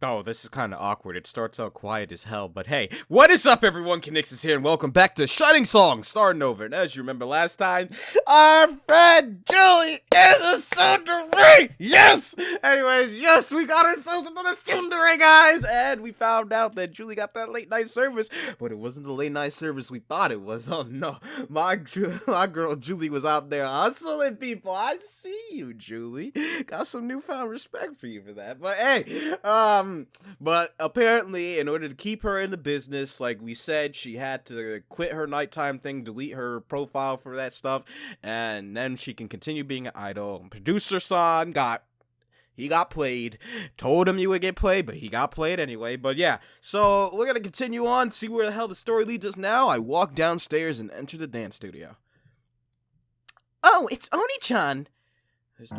Oh, this is kind of awkward. It starts out quiet as hell, but hey, what is up, everyone? Conixis here, and welcome back to Shining Song, Starnova. And as you remember last time, our friend Julie is a tsundere! Yes! Anyways, yes, we got ourselves another tsundere, guys! And we found out that Julie got that late night service, but it wasn't the late night service we thought it was. Oh no, my girl Julie was out there hustling people. I see you, Julie. Got some newfound respect for you for that. But hey, but apparently, in order to keep her in the business, like we said, she had to quit her nighttime thing, delete her profile for that stuff, and then she can continue being an idol. Producer son got played. Told him you would get played, but he got played anyway. But yeah, so we're gonna continue on, see where the hell the story leads us now. I walk downstairs and enter the dance studio. Oh, it's Oni-chan. There's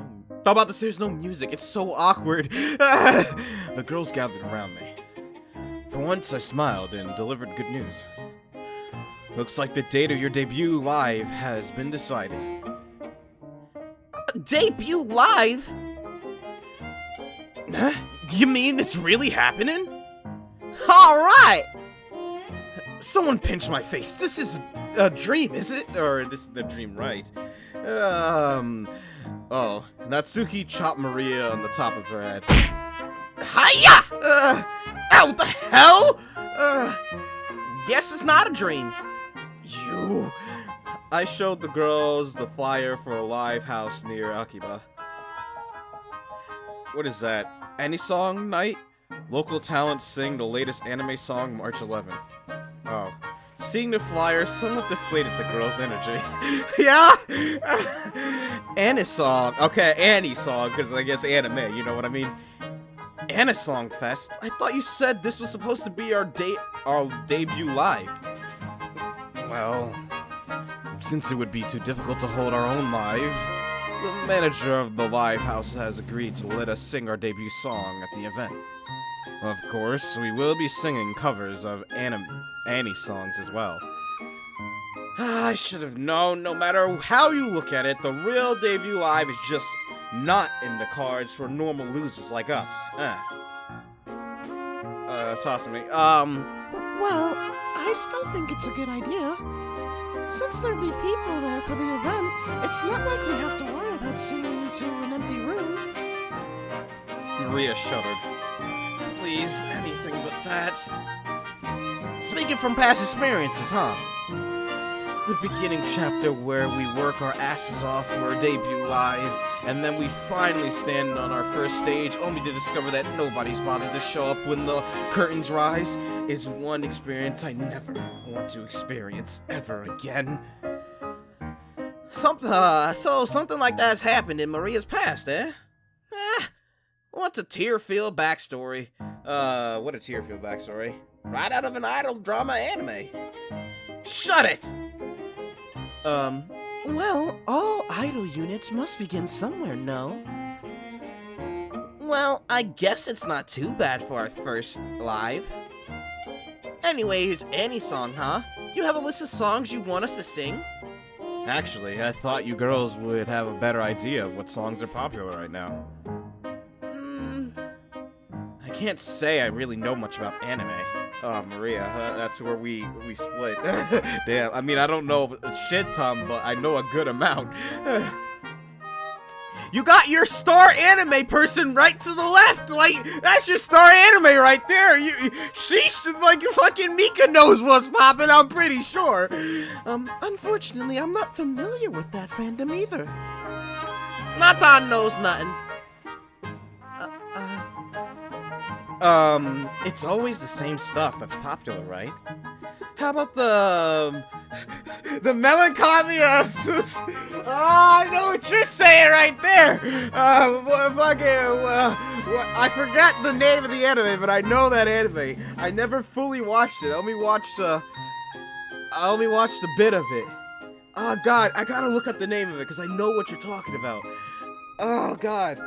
no music. It's so awkward. The girls gathered around me. For once, I smiled and delivered good news. Looks like the date of your debut live has been decided. Debut live? Huh? You mean it's really happening? Alright! Someone pinched my face. This is a dream, is it? Or this is the dream, right? Oh, Natsuki chopped Maria on the top of her head. Hiya! Ow, what the hell? Guess it's not a dream. You... I showed the girls the flyer for a live house near Akihabara. What is that? Any song night? Local talents sing the latest anime song March 11th. Oh. Seeing the flyer somewhat deflated the girl's energy. Yeah? Annie song. Okay, Annie song, because I guess anime, you know what I mean? Annie Song Fest? I thought you said this was supposed to be our debut live. Well, since it would be too difficult to hold our own live, the manager of the live house has agreed to let us sing our debut song at the event. Of course, we will be singing covers of Annie songs as well. I should have known. No matter how you look at it, the real debut live is just not in the cards for normal losers like us. Sauce me. Well, I still think it's a good idea. Since there'll be people there for the event, it's not like we have to worry about singing to an empty room. Maria shuddered. Please, anything but that. Speaking from past experiences, huh? The beginning chapter where we work our asses off for a debut live, and then we finally stand on our first stage, only to discover that nobody's bothered to show up when the curtains rise, is one experience I never want to experience ever again. So something like that's happened in Maria's past, eh? What's a tear-filled backstory? What a tear-filled backstory. Right out of an idol drama anime. Shut it! Well, all idol units must begin somewhere, no? Well, I guess it's not too bad for our first live. Anyways, any song, huh? You have a list of songs you want us to sing? Actually, I thought you girls would have a better idea of what songs are popular right now. I can't say I really know much about anime. Oh, Maria, that's where we split. Damn, I mean, I don't know a shit ton, but I know a good amount. You got your star anime person right to the left, like, that's your star anime right there. She's like, fucking Mika knows what's poppin', I'm pretty sure. Unfortunately, I'm not familiar with that fandom either. Natan knows nothing. It's always the same stuff that's popular, right? How about the Melancholia? Oh, I know what you're saying right there. I forgot the name of the anime, but I know that anime. I never fully watched it. I only watched a bit of it. Oh God, I gotta look up the name of it because I know what you're talking about. Oh God.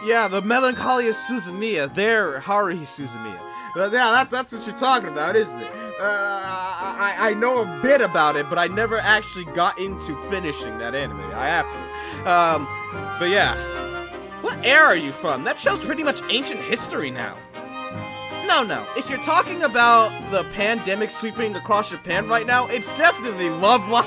Yeah, the Melancholia Suzumiya. There, Haruhi Suzumiya. Yeah, that's what you're talking about, isn't it? I know a bit about it, but I never actually got into finishing that anime. I have to. But yeah. What era are you from? That show's pretty much ancient history now. No. If you're talking about the pandemic sweeping across Japan right now, it's definitely Love Live.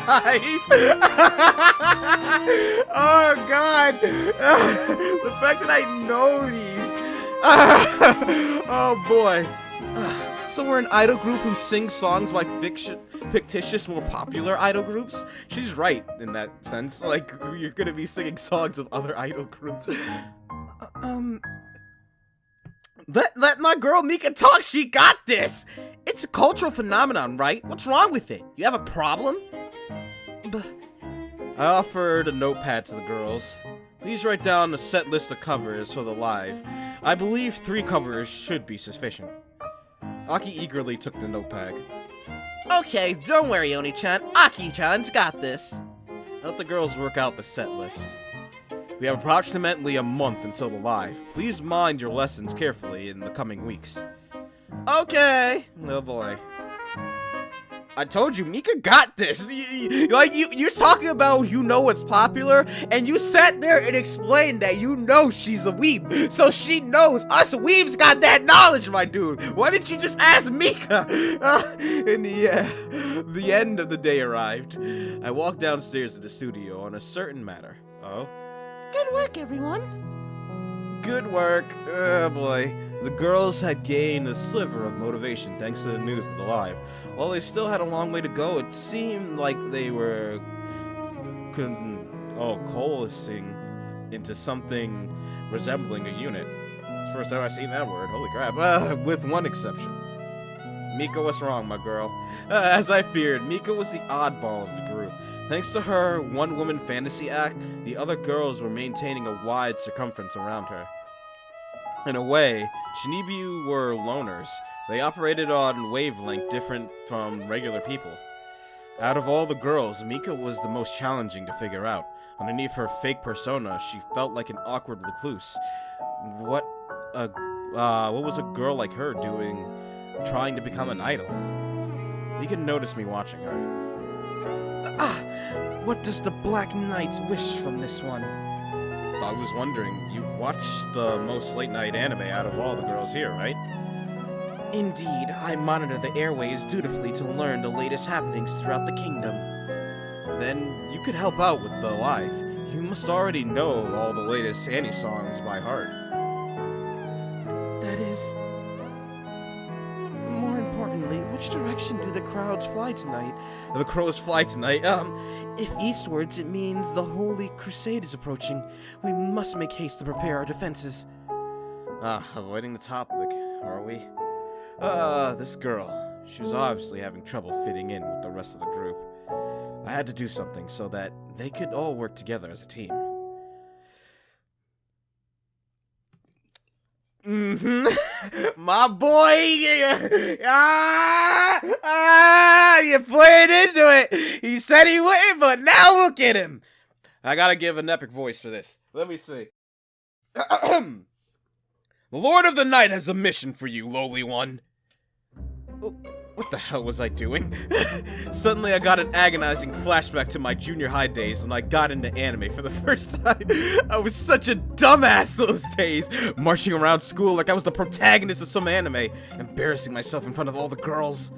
Oh, God. The fact that I know these. Oh, boy. So we're an idol group who sings songs by fictitious, more popular idol groups? She's right in that sense. Like, you're gonna be singing songs of other idol groups. Let my girl Mika talk. She got this. It's a cultural phenomenon, right? What's wrong with it? You have a problem? I offered a notepad to the girls. Please write down a set list of covers for the live. I believe 3 covers should be sufficient. Aki eagerly took the notepad. Okay, don't worry, Oni-chan. Aki-chan's got this. Let the girls work out the set list. We have approximately a month until the live. Please mind your lessons carefully in the coming weeks. Okay. Oh boy. I told you, Mika got this. You're talking about you know what's popular, and you sat there and explained that you know she's a weeb. So she knows us weebs got that knowledge, my dude. Why didn't you just ask Mika? In the end of the day arrived. I walked downstairs to the studio on a certain matter. Oh? Good work, everyone. Good work. Oh boy. The girls had gained a sliver of motivation thanks to the news of the live. While they still had a long way to go, it seemed like they were coalescing into something resembling a unit. It's the first time I've seen that word. Holy crap. With one exception. Mika was wrong, my girl. As I feared, Mika was the oddball of the group. Thanks to her one-woman fantasy act, the other girls were maintaining a wide circumference around her. In a way, Shinibu were loners. They operated on wavelength different from regular people. Out of all the girls, Mika was the most challenging to figure out. Underneath her fake persona, she felt like an awkward recluse. What was a girl like her doing, trying to become an idol? Mika noticed me watching her. What does the Black Knight wish from this one? I was wondering, you watched the most late-night anime out of all the girls here, right? Indeed, I monitor the airways dutifully to learn the latest happenings throughout the kingdom. Then you could help out with the live. You must already know all the latest Annie songs by heart. That is... More importantly, which direction do the crowds fly tonight? The crows fly tonight? If eastwards, it means the Holy Crusade is approaching. We must make haste to prepare our defenses. Avoiding the topic, are we? This girl. She was obviously having trouble fitting in with the rest of the group. I had to do something so that they could all work together as a team. My boy! You played into it! He said he wouldn't, but now look at him! I gotta give an epic voice for this. Let me see. The Lord of the Night has a mission for you, lowly one. What the hell was I doing? Suddenly I got an agonizing flashback to my junior high days when I got into anime for the first time. I was such a dumbass those days, marching around school like I was the protagonist of some anime, embarrassing myself in front of all the girls.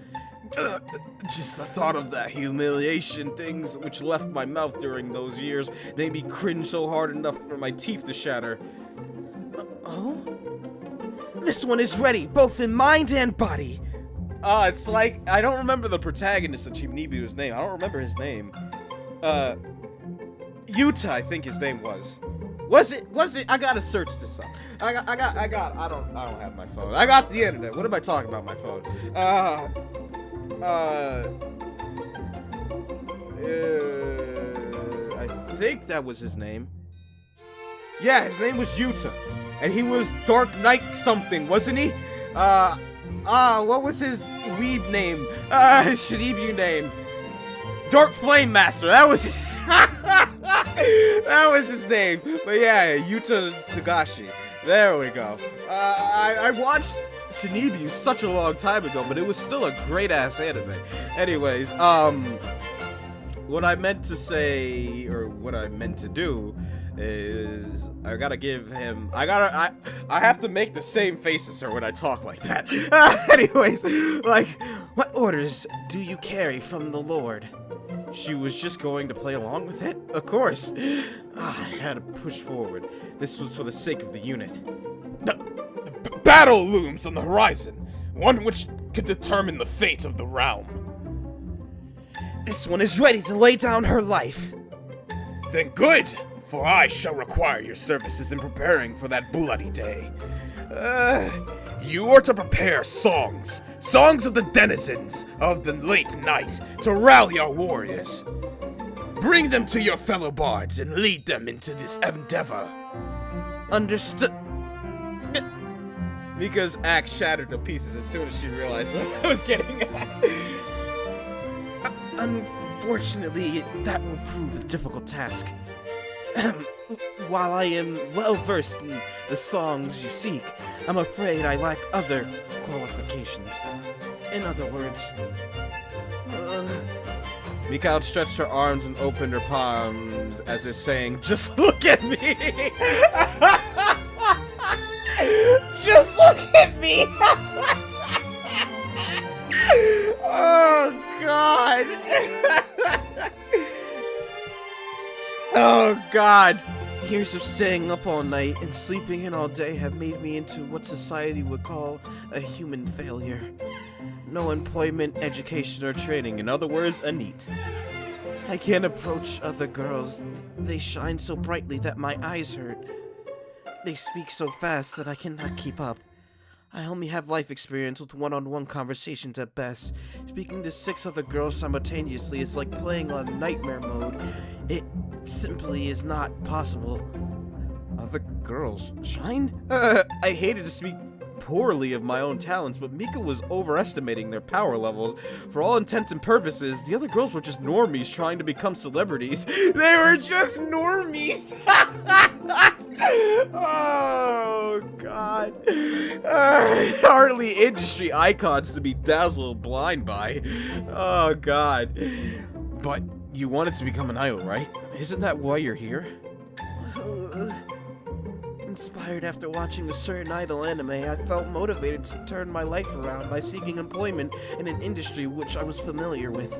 Just the thought of that humiliation, things which left my mouth during those years, made me cringe so hard enough for my teeth to shatter. Oh? This one is ready, both in mind and body. It's like, I don't remember the protagonist of Shinibu's name. I don't remember his name. Yuta, I think his name was. Was it? I gotta search this up. I don't have my phone. I got the internet. What am I talking about, my phone? I think that was his name. Yeah, his name was Yuta. And he was Dark Knight something, wasn't he? What was his weeb name? His Shinibu name. Dark Flame Master, that was that was his name. But yeah, Yuta Tagashi. There we go. I watched Shinibu such a long time ago, but it was still a great-ass anime. Anyways, what I meant to say, or what I meant to do, is I gotta give him. I have to make the same face as her when I talk like that. Anyways, like, what orders do you carry from the Lord? She was just going to play along with it, of course. I had to push forward. This was for the sake of the unit. The battle looms on the horizon, one which could determine the fate of the realm. This one is ready to lay down her life. Then good, for I shall require your services in preparing for that bloody day. You are to prepare songs of the denizens of the late night to rally our warriors. Bring them to your fellow bards and lead them into this endeavor. Understood. Mika's axe shattered to pieces as soon as she realized what I was getting at. Unfortunately, that will prove a difficult task. While I am well versed in the songs you seek, I'm afraid I lack other qualifications. In other words, Mika outstretched her arms and opened her palms as if saying, "Just look at me! Just look at me!" Oh, God! Oh, God! Years of staying up all night and sleeping in all day have made me into what society would call a human failure. No employment, education, or training. In other words, a NEET. I can't approach other girls. They shine so brightly that my eyes hurt. They speak so fast that I cannot keep up. I only have life experience with one-on-one conversations at best. Speaking to 6 other girls simultaneously is like playing on nightmare mode. It simply is not possible. Other girls shine? I hated to speak poorly of my own talents, but Mika was overestimating their power levels. For all intents and purposes, the other girls were just normies trying to become celebrities. They were just normies! Oh, God. Hardly industry icons to be dazzled blind by. Oh, God. But you wanted to become an idol, right? Isn't that why you're here? Inspired after watching a certain idol anime, I felt motivated to turn my life around by seeking employment in an industry which I was familiar with.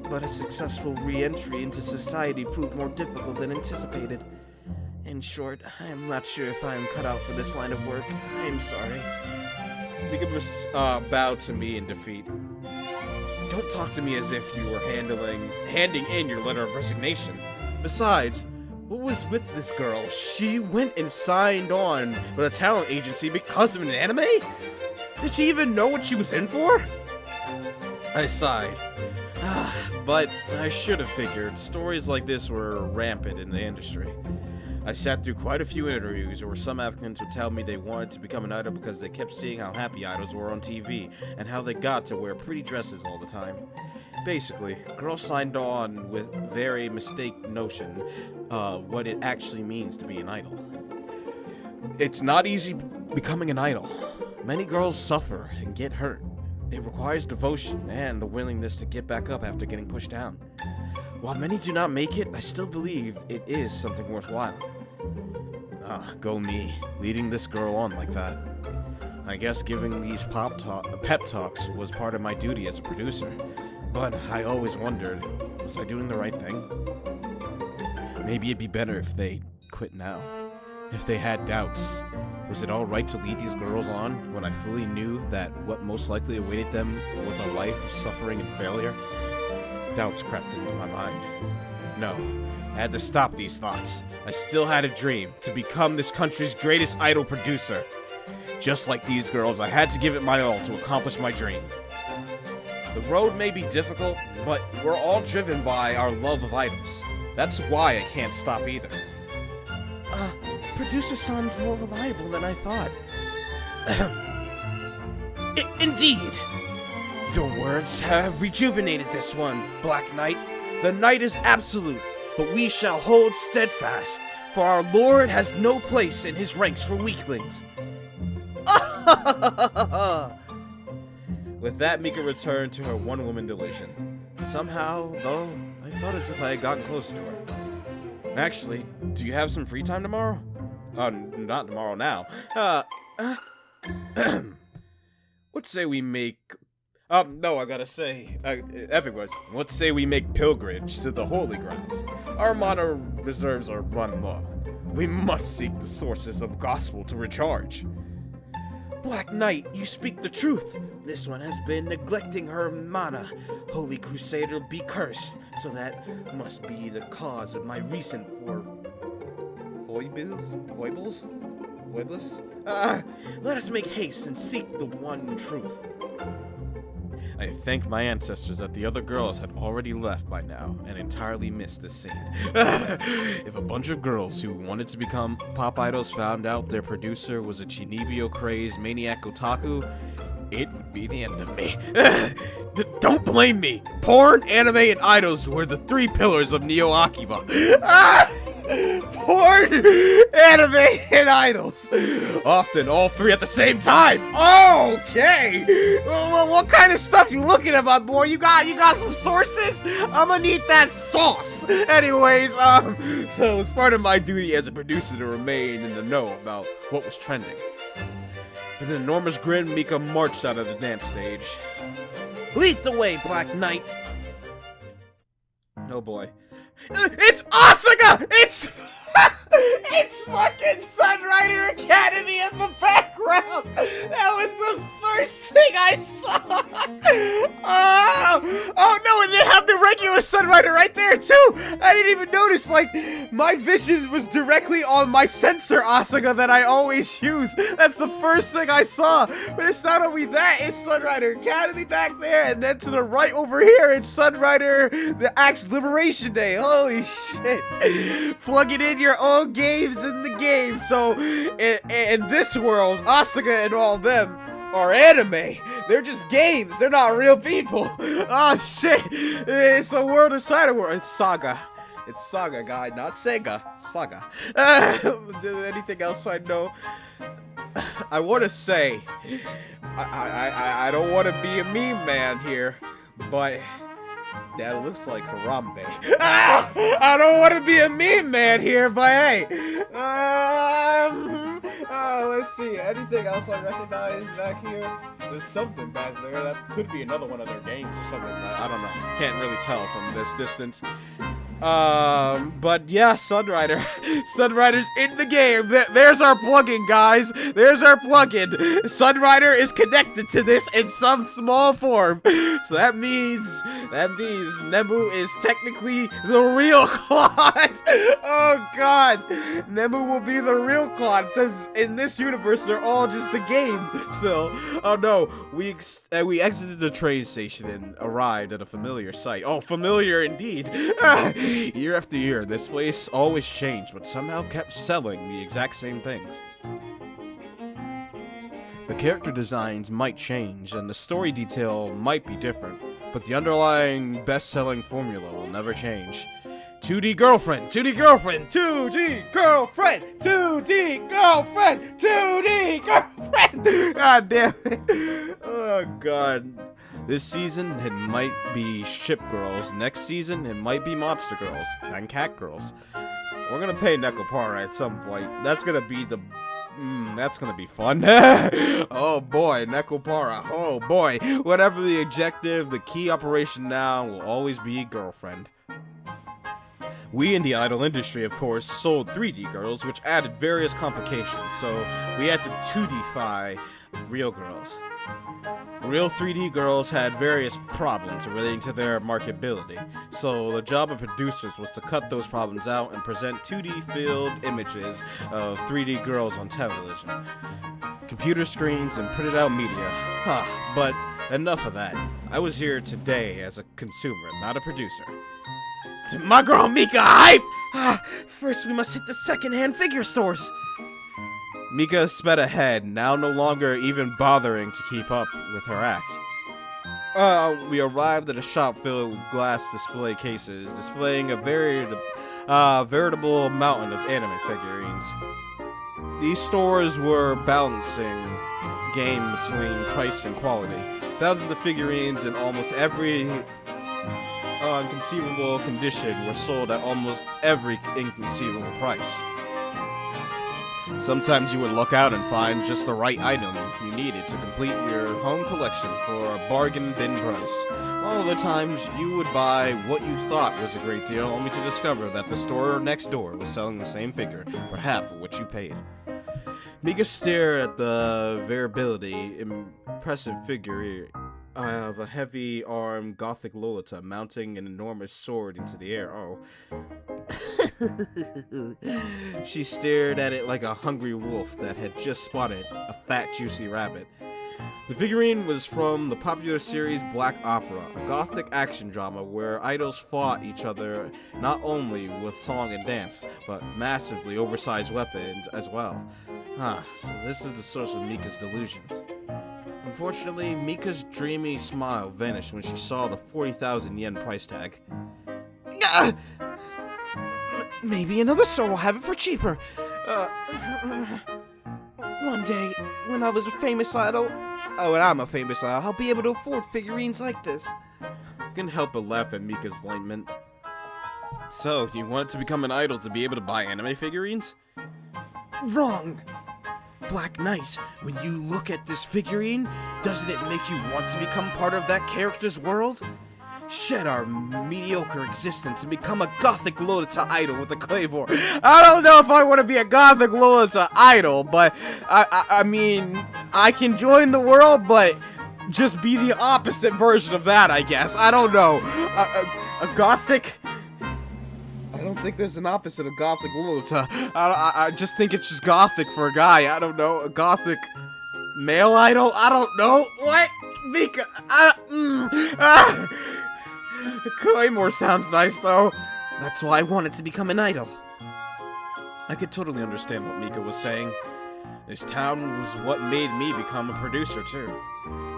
But a successful re-entry into society proved more difficult than anticipated. In short, I am not sure if I am cut out for this line of work. I am sorry. Mika bowed to me in defeat. Don't talk to me as if you were handing in your letter of resignation. Besides, what was with this girl? She went and signed on with a talent agency because of an anime? Did she even know what she was in for? I sighed. But I should have figured. Stories like this were rampant in the industry. I sat through quite a few interviews where some applicants would tell me they wanted to become an idol because they kept seeing how happy idols were on TV and how they got to wear pretty dresses all the time. Basically, girls signed on with very mistaken notion what it actually means to be an idol. It's not easy becoming an idol. Many girls suffer and get hurt. It requires devotion and the willingness to get back up after getting pushed down. While many do not make it, I still believe it is something worthwhile. Go me, leading this girl on like that. I guess giving these pep talks was part of my duty as a producer. But I always wondered, was I doing the right thing? Maybe it'd be better if they quit now. If they had doubts, was it alright to lead these girls on when I fully knew that what most likely awaited them was a life of suffering and failure? Doubts crept into my mind. No, I had to stop these thoughts. I still had a dream to become this country's greatest idol producer. Just like these girls, I had to give it my all to accomplish my dream. The road may be difficult, but we're all driven by our love of idols. That's why I can't stop either. Producer sounds more reliable than I thought. Indeed! Your words have rejuvenated this one, Black Knight. The night is absolute, but we shall hold steadfast, for our Lord has no place in his ranks for weaklings. With that, Mika returned to her one-woman delusion. Somehow, though, I felt as if I had gotten closer to her. Actually, do you have some free time tomorrow? Not tomorrow now. Let's say we make... no, I gotta say, Epic was. Let's say we make pilgrimage to the holy grounds. Our mana reserves are run low. We must seek the sources of gospel to recharge. Black Knight, you speak the truth. This one has been neglecting her mana. Holy Crusader, be cursed. So that must be the cause of my recent foibles? Let us make haste and seek the one truth. I thanked my ancestors that the other girls had already left by now and entirely missed this scene. If a bunch of girls who wanted to become pop idols found out their producer was a Chinibyo-crazed maniac otaku, it would be the end of me. Don't blame me! Porn, anime, and idols were the 3 pillars of Neo Akiba. Porn, anime, and idols. Often all 3 at the same time. Okay. Well, what kind of stuff you looking at, my boy? You got some sources? I'm gonna need that sauce. Anyways, so it's part of my duty as a producer to remain in the know about what was trending. With an enormous grin, Mika marched out of the dance stage. Lead the way, Black Knight. Oh boy. It's Asuka! It's fucking Sunrider Academy in the background! That was the first thing I saw! Oh no, and they have the regular Sunrider right there too! I didn't even notice, like, my vision was directly on my sensor Asuka that I always use. That's the first thing I saw. But it's not only that, it's Sunrider Academy back there, and then to the right over here, it's Sunrider the Axe Liberation Day. Holy shit. Plugging in your own games in the game. So, in this world, Asuka and all them are anime. They're just games. They're not real people. Oh shit. It's a world inside a world. It's Saga. It's Saga, guy, not Sega. Saga. Anything else I know? I want to say, I don't want to be a meme man here, but that looks like Harambe. I don't want to be a meme man here, but hey. Let's see. Anything else I recognize back here? There's something back there. That could be another one of their games or something. I don't know. Can't really tell from this distance. But yeah, Sunrider. Sunrider's in the game. There's our plugin, guys. There's our plugin. Sunrider is connected to this in some small form. So that means Nemu is technically the real Claude. Oh god. Nemu will be the real Claude, since in this universe they're all just a game still. Oh no, we exited the train station and arrived at a familiar sight. Oh, familiar indeed. Year after year, this place always changed, but somehow kept selling the exact same things. The character designs might change, and the story detail might be different, but the underlying best-selling formula will never change. 2D girlfriend, 2D girlfriend, 2D girlfriend, 2D girlfriend, 2D girlfriend! God damn it. Oh god. This season, it might be Ship Girls. Next season, it might be Monster Girls. And Cat Girls. We're gonna pay Nekopara at some point. That's gonna be the... that's gonna be fun. Oh boy, Nekopara. Oh boy. Whatever the objective, the key operation now will always be girlfriend. We in the idol industry, of course, sold 3D girls, which added various complications, so we had to 2D-fy real girls. Real 3D girls had various problems relating to their marketability, so the job of producers was to cut those problems out and present 2D-filled images of 3D girls on television, computer screens, and printed out media. But enough of that. I was here today as a consumer, not a producer. My girl Mika, hype! First we must hit the second-hand figure stores. Mika sped ahead, now no longer even bothering to keep up with her act. We arrived at a shop filled with glass display cases, displaying a veritable mountain of anime figurines. These stores were balancing game between price and quality. Thousands of figurines in almost every inconceivable condition were sold at almost every inconceivable price. Sometimes you would look out and find just the right item you needed to complete your home collection for a bargain bin price. All the times you would buy what you thought was a great deal, only to discover that the store next door was selling the same figure for half of what you paid. Mika stared at the variability, impressive figure of a heavy-armed gothic Lolita mounting an enormous sword into the air. Oh. She stared at it like a hungry wolf that had just spotted a fat, juicy rabbit. The figurine was from the popular series Black Opera, a gothic action drama where idols fought each other not only with song and dance, but massively oversized weapons as well. So this is the source of Mika's delusions. Unfortunately, Mika's dreamy smile vanished when she saw the 40,000 yen price tag. Maybe another store will have it for cheaper. One day, when I was a famous idol, when I'm a famous idol, I'll be able to afford figurines like this. I couldn't help but laugh at Mika's enlightenment. So, you wanted to become an idol to be able to buy anime figurines? Wrong. Black Knight, when you look at this figurine, doesn't it make you want to become part of that character's world? Shed our mediocre existence and become a gothic Lolita idol with a claymore. I don't know if I want to be a gothic Lolita idol, but I mean, I can join the world, but just be the opposite version of that, I guess. I don't know. A gothic... I don't think there's an opposite of gothic Lolita. I just think it's just gothic for a guy. I don't know. A gothic male idol? I don't know. What? Mika? Claymore sounds nice, though. That's why I wanted to become an idol. I could totally understand what Mika was saying. This town was what made me become a producer, too.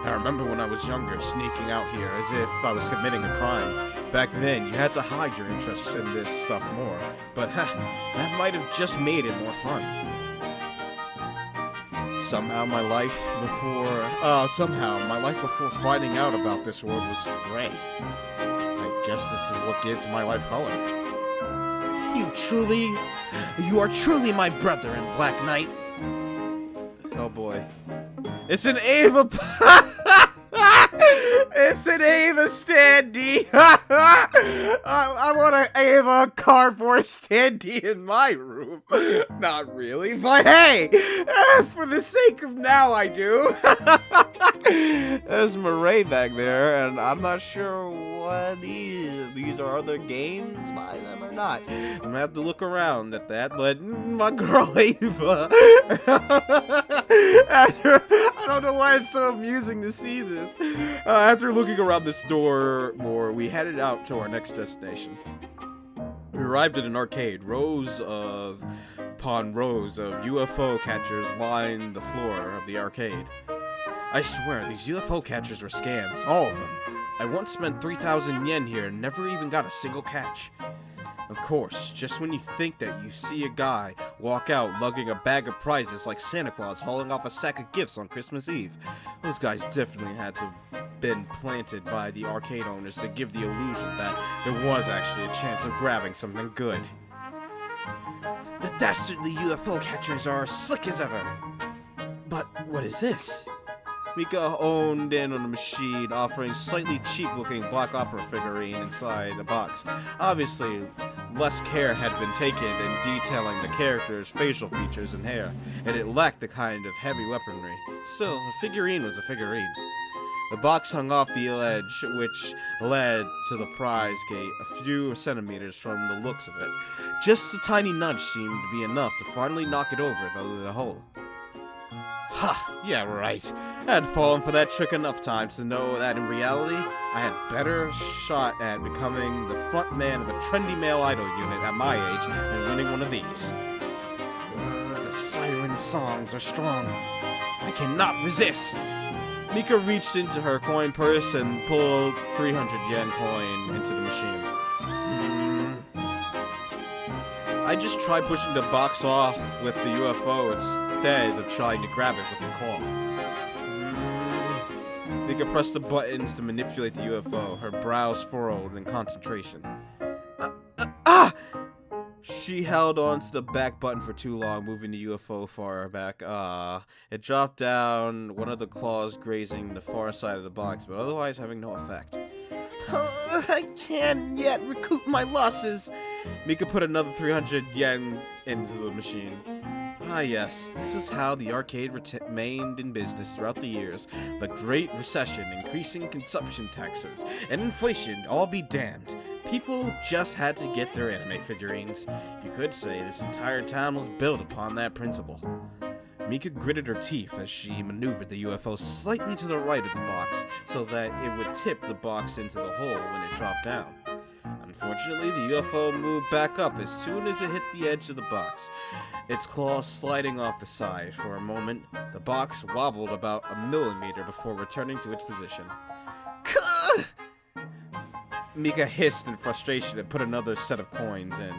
I remember when I was younger, sneaking out here as if I was committing a crime. Back then, you had to hide your interests in this stuff more. But, that might have just made it more fun. Somehow my life before finding out about this world was gray. I guess this is what gives my life color. You are truly my brother in Black Knight. Oh boy. It's an Ava It's an Ava standee. I want an Ava cardboard standee in my room. Not really, but hey, for the sake of now, I do. There's Murray back there, and I'm not sure what these are other games by them or not. I'm gonna have to look around at that, but my girl Ava. I don't know why it's so amusing to see this. After looking around the store more, we headed out to our next destination. We arrived at an arcade. Rows upon rows of UFO catchers lined the floor of the arcade. I swear, these UFO catchers were scams, all of them. I once spent 3,000 yen here and never even got a single catch. Of course, just when you think that you see a guy walk out lugging a bag of prizes like Santa Claus hauling off a sack of gifts on Christmas Eve, those guys definitely had to have been planted by the arcade owners to give the illusion that there was actually a chance of grabbing something good. The dastardly UFO catchers are slick as ever. But what is this? Mika honed in on the machine, offering slightly cheap-looking Black Opera figurine inside a box. Obviously, less care had been taken in detailing the character's facial features and hair, and it lacked the kind of heavy weaponry. Still, a figurine was a figurine. The box hung off the ledge, which led to the prize gate a few centimeters from the looks of it. Just a tiny nudge seemed to be enough to finally knock it over the hole. Ha! Yeah, right. I had fallen for that trick enough times to know that in reality, I had better shot at becoming the front man of a trendy male idol unit at my age than winning one of these. The siren songs are strong. I cannot resist. Mika reached into her coin purse and pulled 300 yen coin into the machine. I just tried pushing the box off with the UFO instead of trying to grab it with the claw. Mika pressed the buttons to manipulate the UFO, her brows furrowed in concentration. Ah! She held on to the back button for too long, moving the UFO far back. It dropped down, one of the claws grazing the far side of the box, but otherwise having no effect. I can't yet recoup my losses. Mika put another 300 yen into the machine. Ah yes, this is how the arcade remained in business throughout the years. The Great Recession, increasing consumption taxes, and inflation, all be damned. People just had to get their anime figurines. You could say this entire town was built upon that principle. Mika gritted her teeth as she maneuvered the UFO slightly to the right of the box so that it would tip the box into the hole when it dropped down. Unfortunately, the UFO moved back up as soon as it hit the edge of the box, its claws sliding off the side. For a moment, the box wobbled about a millimeter before returning to its position. Mika hissed in frustration and put another set of coins in.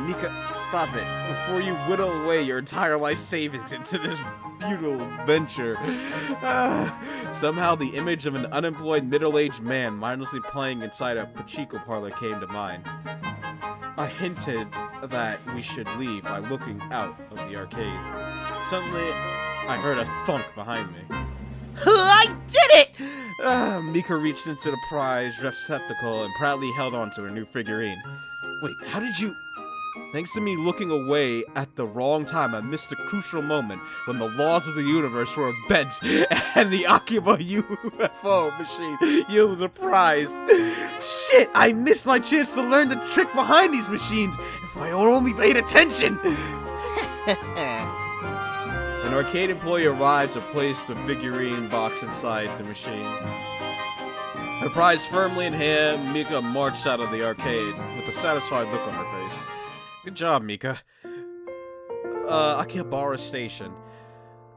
Mika, stop it, before you whittle away your entire life savings into this futile venture. Somehow the image of an unemployed middle-aged man mindlessly playing inside a pachinko parlor came to mind. I hinted that we should leave by looking out of the arcade. Suddenly, I heard a thunk behind me. I did it! Mika reached into the prized receptacle and proudly held on to her new figurine. Wait, how did you... Thanks to me looking away at the wrong time, I missed a crucial moment when the laws of the universe were bent and the Akihabara UFO machine yielded a prize. Shit, I missed my chance to learn the trick behind these machines if I only paid attention. An arcade employee arrived to place the figurine box inside the machine. Her prize firmly in hand, Mika marched out of the arcade with a satisfied look on her face. Good job, Mika. Akihabara Station.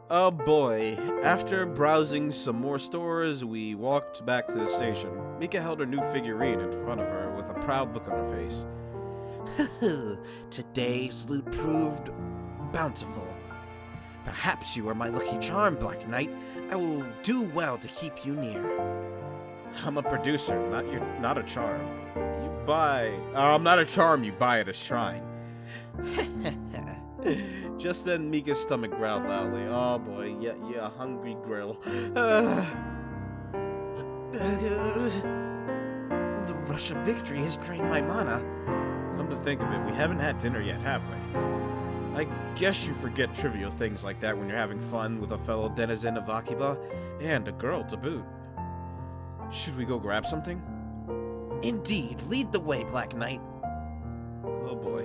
Oh boy. After browsing some more stores, we walked back to the station. Mika held her new figurine in front of her with a proud look on her face. Today's loot proved bountiful. Perhaps you are my lucky charm, Black Knight. I will do well to keep you near. I'm a producer, not a charm. You buy... I'm not a charm you buy at a shrine. Just then, Mika's stomach growled loudly. Oh boy, yeah, hungry grill. The rush of victory has drained my mana. Come to think of it, we haven't had dinner yet, have we? I guess you forget trivial things like that when you're having fun with a fellow denizen of Akiba, and a girl to boot. Should we go grab something? Indeed, lead the way, Black Knight. Oh boy.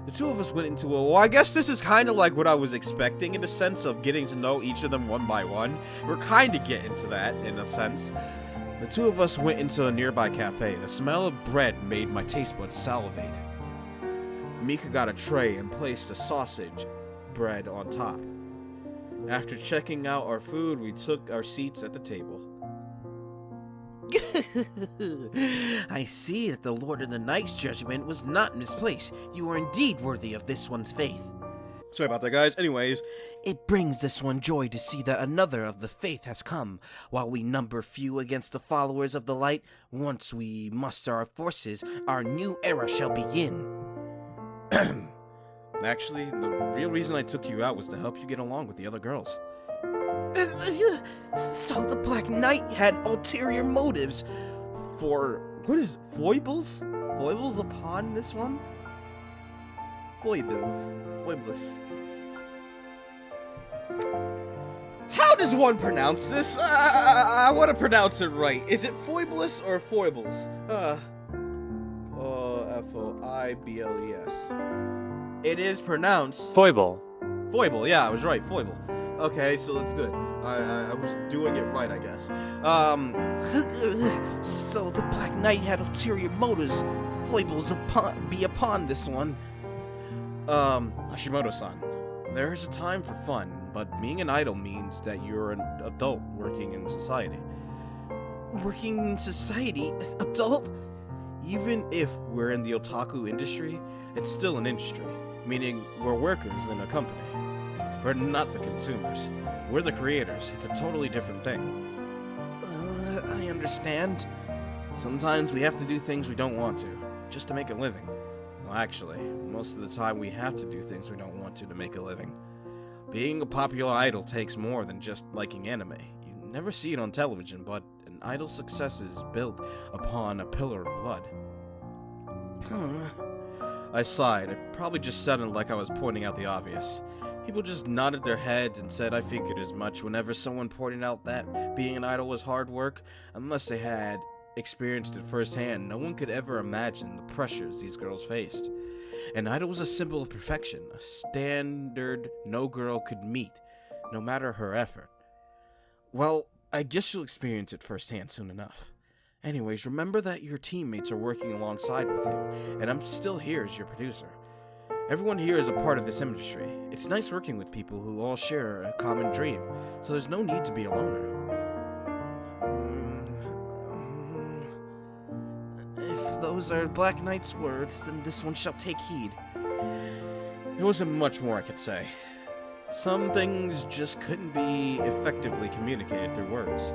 The two of us went into a... Well, I guess this is kind of like what I was expecting in the sense of getting to know each of them one by one. We're kind of getting to that in a sense. The two of us went into a nearby cafe. The smell of bread made my taste buds salivate. Mika got a tray and placed a sausage bread on top. After checking out our food, we took our seats at the table. I see that the Lord of the Night's judgment was not misplaced. You are indeed worthy of this one's faith. Sorry about that, guys. Anyways, it brings this one joy to see that another of the faith has come. While we number few against the followers of the light, once we muster our forces, our new era shall begin. Actually, the real reason I took you out was to help you get along with the other girls. So the Black Knight had ulterior motives for... What is... foibles? Foibles upon this one? Foibles. Foibles. How does one pronounce this? I want to pronounce it right. Is it foibles or foibles? F-O-I-B-L-E-S. It is pronounced... Foible. Foible, yeah, I was right, foible. Okay, so that's good. I was doing it right, I guess. So the Black Knight had ulterior motives. Foibles be upon this one. Hashimoto-san, there is a time for fun, but being an idol means that you're an adult working in society. Working in society? Adult? Even if we're in the otaku industry, it's still an industry, meaning we're workers in a company. We're not the consumers. We're the creators. It's a totally different thing. I understand. Sometimes we have to do things we don't want to, just to make a living. Well, actually, most of the time we have to do things we don't want to make a living. Being a popular idol takes more than just liking anime. You never see it on television, but an idol's success is built upon a pillar of blood. I sighed. It probably just sounded like I was pointing out the obvious. People just nodded their heads and said I figured as much whenever someone pointed out that being an idol was hard work. Unless they had experienced it firsthand, no one could ever imagine the pressures these girls faced. An idol was a symbol of perfection, a standard no girl could meet, no matter her effort. Well, I guess you'll experience it firsthand soon enough. Anyways, remember that your teammates are working alongside with you, and I'm still here as your producer. Everyone here is a part of this industry. It's nice working with people who all share a common dream, so there's no need to be a loner. If those are Black Knight's words, then this one shall take heed. There wasn't much more I could say. Some things just couldn't be effectively communicated through words,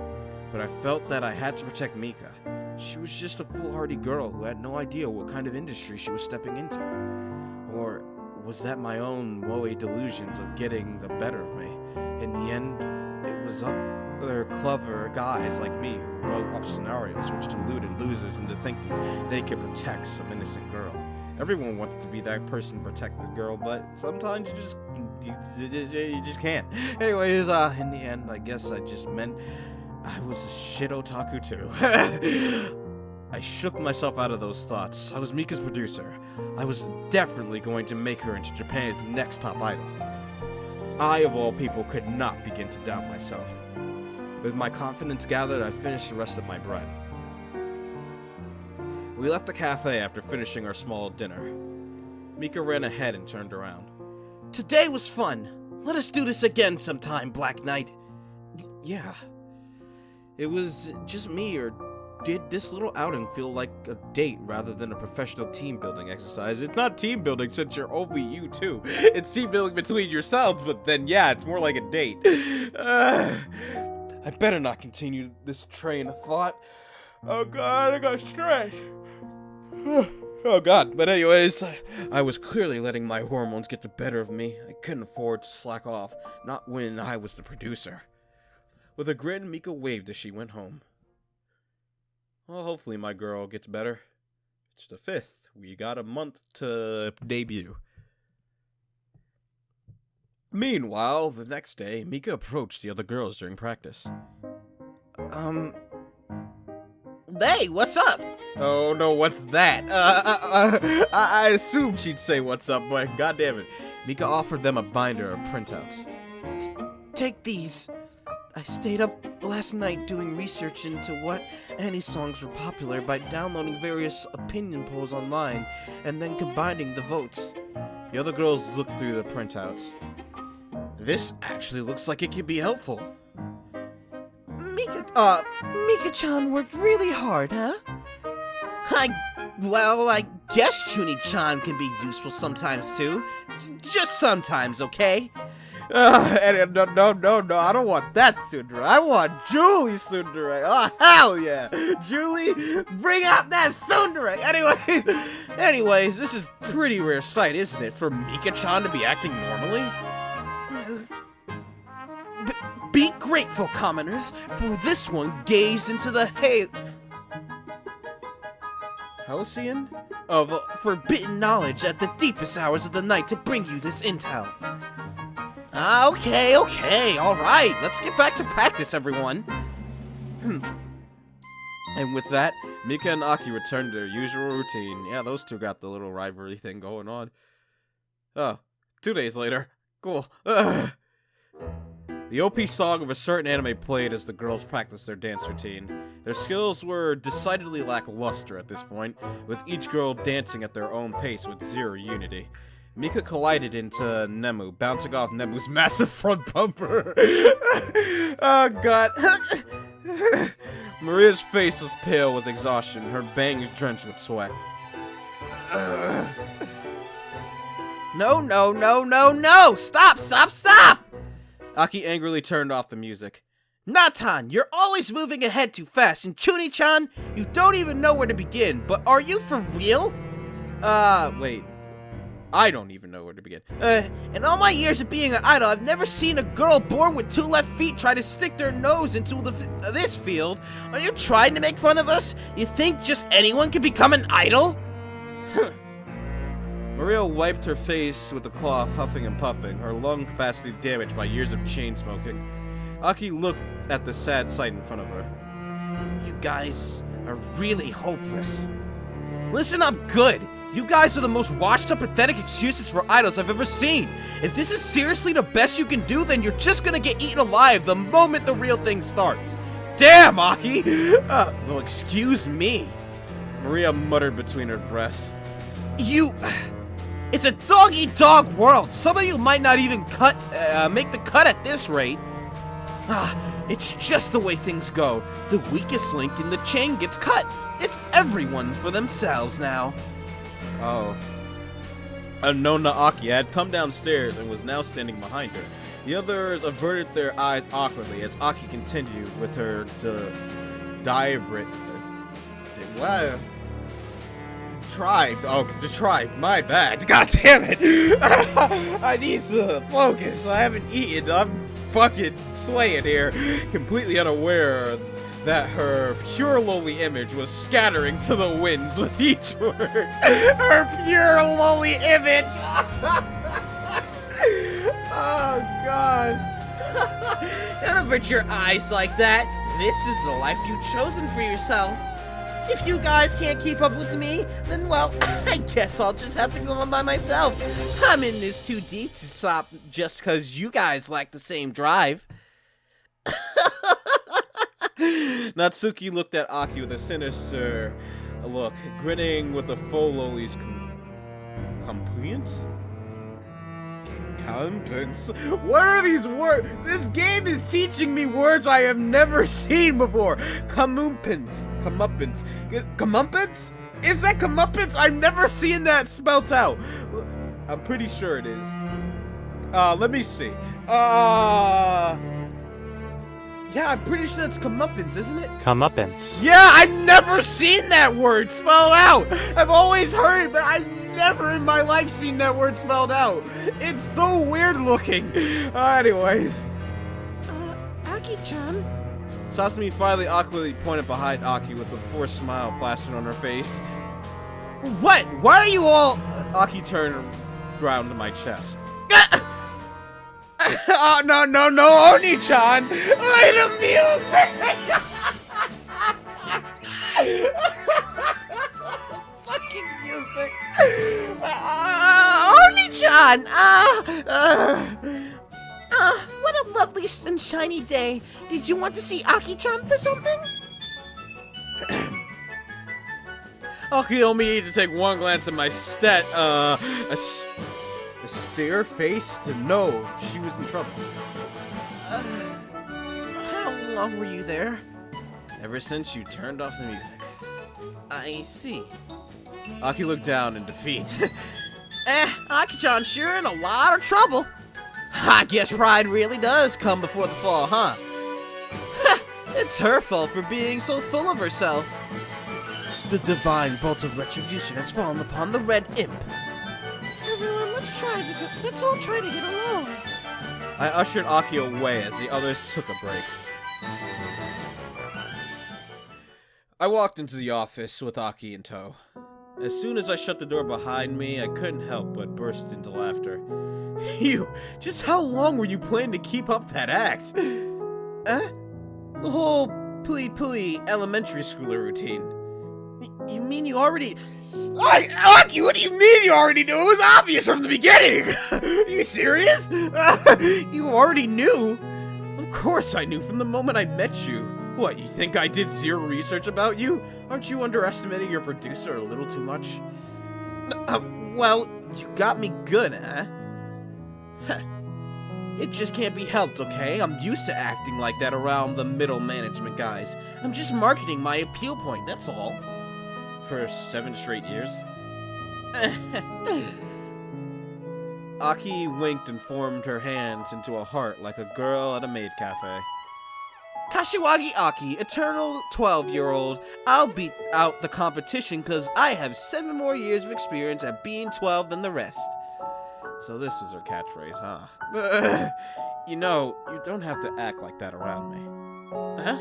but I felt that I had to protect Mika. She was just a foolhardy girl who had no idea what kind of industry she was stepping into. Or was that my own woe delusions of getting the better of me? In the end, it was other clever guys like me who wrote up scenarios which deluded losers into thinking they could protect some innocent girl. Everyone wanted to be that person to protect the girl, but sometimes you just can't. Anyways, in the end, I guess I just meant I was a shit otaku too. I shook myself out of those thoughts. I was Mika's producer. I was definitely going to make her into Japan's next top idol. I, of all people, could not begin to doubt myself. With my confidence gathered, I finished the rest of my bread. We left the cafe after finishing our small dinner. Mika ran ahead and turned around. Today was fun. Let us do this again sometime, Black Knight. Yeah. It was just me, or did this little outing feel like a date rather than a professional team building exercise? It's not team building since you're only you two. It's team building between yourselves, but then yeah, it's more like a date. I better not continue this train of thought. Oh god, I got stressed. Oh god, but anyways, I was clearly letting my hormones get the better of me. I couldn't afford to slack off, not when I was the producer. With a grin, Mika waved as she went home. Well, hopefully my girl gets better. It's the 5th. We got a month to debut. Meanwhile, the next day, Mika approached the other girls during practice. Hey, what's up? Oh no, what's that? I assumed she'd say what's up, but goddammit. Mika offered them a binder of printouts. Take these. I stayed up last night doing research into what anime songs were popular by downloading various opinion polls online and then combining the votes. The other girls looked through the printouts. This actually looks like it could be helpful. Mika-chan worked really hard, huh? I guess Chuni-chan can be useful sometimes too. Just sometimes, okay? No, I don't want that tsundere. I want Julie tsundere. Oh, hell yeah! Julie, bring out that tsundere! Anyways, this is a pretty rare sight, isn't it, for Mika-chan to be acting normally? Be grateful, commoners, for this one gazed into the Halcyon of forbidden knowledge at the deepest hours of the night to bring you this intel. Okay, alright, let's get back to practice, everyone. And with that, Mika and Aki returned to their usual routine. Yeah, those two got the little rivalry thing going on. Oh, 2 days later. Cool. The OP song of a certain anime played as the girls practiced their dance routine. Their skills were decidedly lackluster at this point, with each girl dancing at their own pace with zero unity. Mika collided into Nemu, bouncing off Nemu's massive front bumper. Oh god. Maria's face was pale with exhaustion, her bangs drenched with sweat. No! Stop! Aki angrily turned off the music. Natan, you're always moving ahead too fast, and Chuni-chan, you don't even know where to begin, but are you for real? Wait. I don't even know where to begin. In all my years of being an idol, I've never seen a girl born with 2 left feet try to stick their nose into this field. Are you trying to make fun of us? You think just anyone can become an idol? Maria wiped her face with the cloth, huffing and puffing, her lung capacity damaged by years of chain smoking. Aki looked at the sad sight in front of her. You guys are really hopeless. Listen up good. You guys are the most washed up, pathetic excuses for idols I've ever seen. If this is seriously the best you can do, then you're just gonna get eaten alive the moment the real thing starts. Damn, Aki! Well, excuse me. Maria muttered between her breaths. It's a dog-eat-dog world. Some of you might not even make the cut at this rate. It's just the way things go. The weakest link in the chain gets cut. It's everyone for themselves now. Oh. Unknown to Aki had come downstairs and was now standing behind her. The others averted their eyes awkwardly as Aki continued with her diatribe. Wow. The tribe. My bad. God damn it. I need to focus. I haven't eaten. I'm fucking swaying here. Completely unaware that her pure lowly image was scattering to the winds with each word. Her pure lowly image! Oh, God. Don't avert your eyes like that. This is the life you've chosen for yourself. If you guys can't keep up with me, then, well, I guess I'll just have to go on by myself. I'm in this too deep to stop just because you guys lack the same drive. Natsuki looked at Aki with a sinister look, grinning with the faux loli's compliance? Comeuppance? What are these words? This game is teaching me words I have never seen before. Comeuppance. Comeuppance? Is that comeuppance? I've never seen that spelt out. I'm pretty sure it is. Let me see. Yeah, I'm pretty sure that's comeuppance, isn't it? Comeuppance. Yeah, I've never seen that word spelled out. I've always heard it, but I've never in my life seen that word spelled out. It's so weird looking. Anyways. Aki-chan? Sasami finally awkwardly pointed behind Aki with a forced smile plastered on her face. What? Why are you all... Aki turned around to my chest. Oh, no, Oni-chan! Play the music! Fucking music! Oni-chan! What a lovely and shiny day. Did you want to see Aki-chan for something? Aki only needed to take one glance at my stat, a stare face to know she was in trouble. How long were you there? Ever since you turned off the music. I see. Aki looked down in defeat. Aki-chan sure in a lot of trouble. I guess pride really does come before the fall, huh? It's her fault for being so full of herself. The divine bolt of retribution has fallen upon the red imp. Everyone, let's all try to get along. I ushered Aki away as the others took a break. I walked into the office with Aki in tow. As soon as I shut the door behind me, I couldn't help but burst into laughter. Just how long were you planning to keep up that act? The whole pooey elementary schooler routine. You mean you already... Aki, what do you mean you already knew? It was obvious from the beginning! Are you serious? You already knew? Of course I knew from the moment I met you. What, you think I did zero research about you? Aren't you underestimating your producer a little too much? Well, you got me good, huh? It just can't be helped, okay? I'm used to acting like that around the middle management guys. I'm just marketing my appeal point, that's all. For 7 straight years? Aki winked and formed her hands into a heart like a girl at a maid cafe. Kashiwagi Aki, eternal 12-year-old. I'll beat out the competition because I have 7 more years of experience at being 12 than the rest. So this was her catchphrase, huh? You know, you don't have to act like that around me. Huh?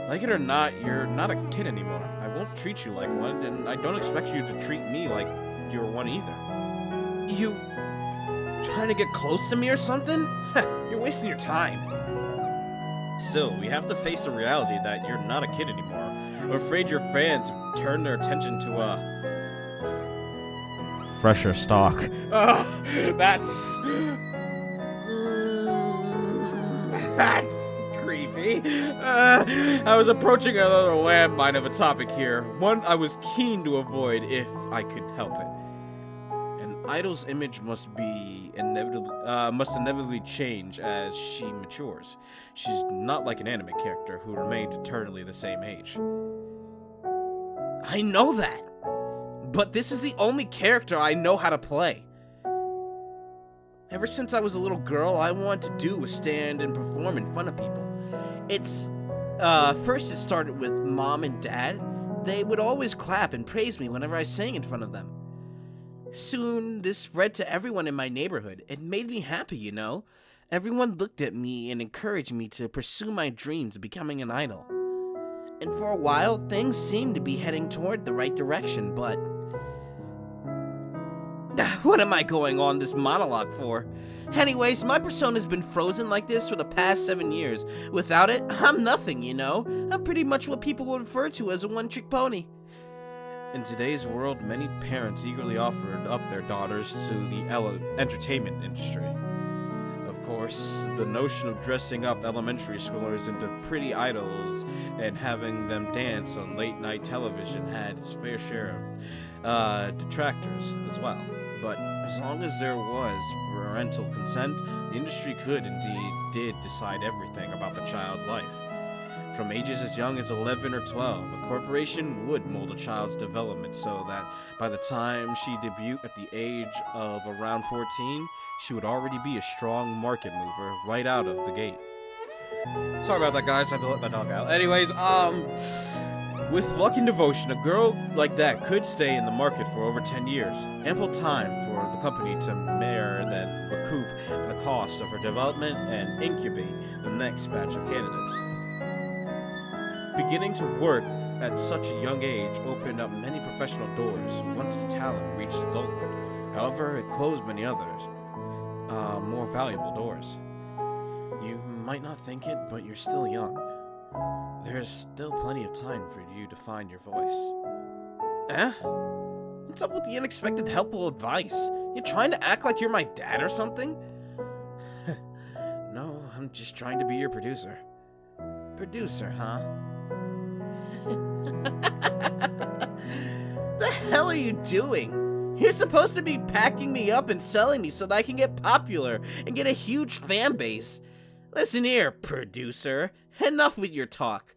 Like it or not, you're not a kid anymore. I won't treat you like one, and I don't expect you to treat me like you're one either. You trying to get close to me or something? You're wasting your time. Still, we have to face the reality that you're not a kid anymore. I'm afraid your fans have turned their attention to fresher stock. That's creepy. I was approaching another landmine of a topic here, one I was keen to avoid if I could help it. An idol's image must inevitably change as she matures. She's not like an anime character who remained eternally the same age. I know that, but this is the only character I know how to play. Ever since I was a little girl, all I wanted to do was stand and perform in front of people. First it started with Mom and Dad. They would always clap and praise me whenever I sang in front of them. Soon, this spread to everyone in my neighborhood. It made me happy, you know? Everyone looked at me and encouraged me to pursue my dreams of becoming an idol. And for a while, things seemed to be heading toward the right direction, but... what am I going on this monologue for? Anyways, my persona's been frozen like this for the past 7 years. Without it, I'm nothing, you know? I'm pretty much what people would refer to as a one-trick pony. In today's world, many parents eagerly offered up their daughters to the entertainment industry. Of course, the notion of dressing up elementary schoolers into pretty idols and having them dance on late-night television had its fair share of detractors as well. But as long as there was parental consent, the industry could did decide everything about the child's life. From ages as young as 11 or 12, a corporation would mold a child's development so that by the time she debuted at the age of around 14, she would already be a strong market mover right out of the gate. Sorry about that, guys. I had to let my dog out. Anyways, with luck and devotion, a girl like that could stay in the market for over 10 years. Ample time for the company to then recoup the cost of her development and incubate the next batch of candidates. Beginning to work at such a young age opened up many professional doors once the talent reached adulthood. However, it closed many others, more valuable doors. You might not think it, but you're still young. There's still plenty of time for you to find your voice. What's up with the unexpected helpful advice? You trying to act like you're my dad or something? No, I'm just trying to be your producer. Producer, huh? The hell are you doing? You're supposed to be packing me up and selling me so that I can get popular and get a huge fan base. Listen here, producer. Enough with your talk.